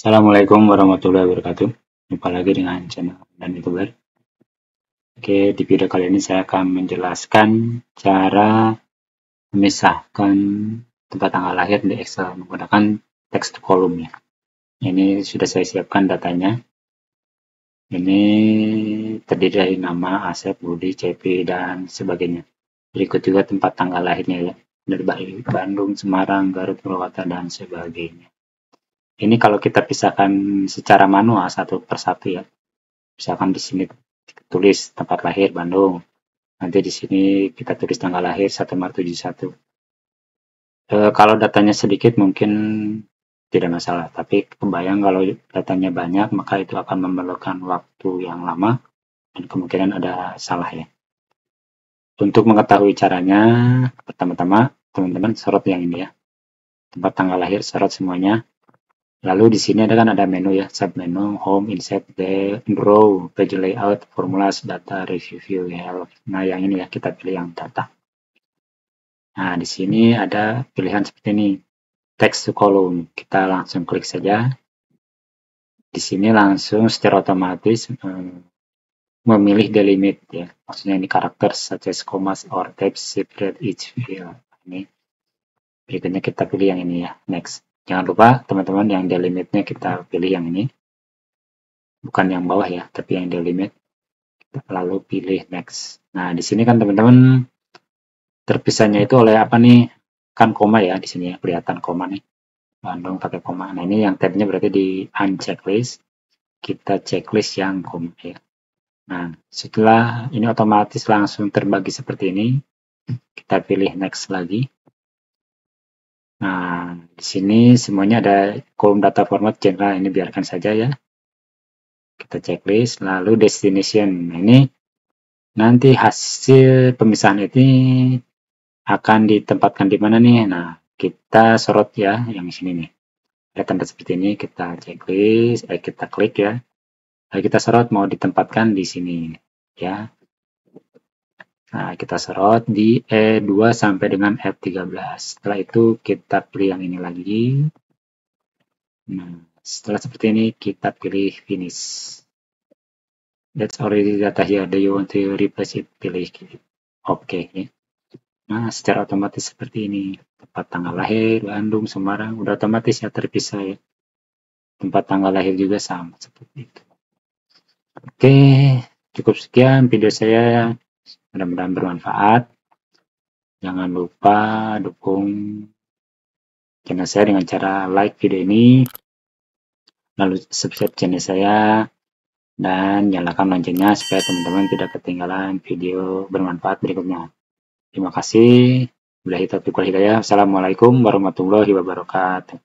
Assalamualaikum warahmatullahi wabarakatuh. Jumpa lagi dengan channel dan YouTuber. Oke, di video kali ini saya akan menjelaskan cara memisahkan tempat tanggal lahir di Excel menggunakan text column ya. Ini sudah saya siapkan datanya. Ini terdiri dari nama, Asep, Budi, CP, dan sebagainya. Berikut juga tempat tanggal lahirnya ya. Dari Bandung, Semarang, Garut, Purwakarta, dan sebagainya. Ini kalau kita pisahkan secara manual satu persatu ya. Misalkan di sini tulis tempat lahir Bandung. Nanti di sini kita tulis tanggal lahir 1 Maret 71. Kalau datanya sedikit mungkin tidak masalah, tapi kebayang kalau datanya banyak maka itu akan memerlukan waktu yang lama dan kemungkinan ada salah ya. Untuk mengetahui caranya, pertama-tama teman-teman sorot yang ini ya. Tempat tanggal lahir sorot semuanya. Lalu di sini ada menu ya, submenu, home, insert, draw, page layout, formulas, data, review ya. Nah, yang ini ya, kita pilih yang data. Nah, di sini ada pilihan seperti ini, text to column. Kita langsung klik saja. Di sini langsung secara otomatis memilih delimit ya. Maksudnya ini karakter such as commas or text separate each field. Ini berikutnya kita pilih yang ini ya, next. Jangan lupa teman-teman yang delimitnya kita pilih yang ini. Bukan yang bawah ya, tapi yang delimit. Lalu pilih next. Nah, di sini kan teman-teman terpisahnya itu oleh apa nih? Kan koma ya di sini ya, kelihatan koma nih. Bandung pakai koma. Nah, ini yang tabnya berarti di unchecklist. Kita checklist yang koma ya. Nah, setelah ini otomatis langsung terbagi seperti ini. Kita pilih next lagi. Nah, di sini semuanya ada kolom data format general, ini biarkan saja ya. Kita checklist, lalu destination. Nah, ini nanti hasil pemisahan ini akan ditempatkan di mana nih? Nah, kita sorot ya yang sini nih. Ada tanda seperti ini, kita checklist, kita klik ya. Lalu kita sorot mau ditempatkan di sini ya. Nah, kita sorot di E2 sampai dengan F13. Setelah itu kita pilih yang ini lagi. Nah, setelah seperti ini kita pilih finish. That's already data here. Do you want to replace it? Pilih oke. Nah, secara otomatis seperti ini. Tempat tanggal lahir Bandung, Semarang, udah otomatis ya terpisah ya. Tempat tanggal lahir juga sama seperti itu. Oke, cukup sekian video saya. Mudah-mudahan bermanfaat. Jangan lupa dukung channel saya dengan cara like video ini, lalu subscribe channel saya, dan nyalakan loncengnya supaya teman-teman tidak ketinggalan video bermanfaat berikutnya. Terima kasih. Wabillahi taufiq wal hidayah. Assalamualaikum warahmatullahi wabarakatuh.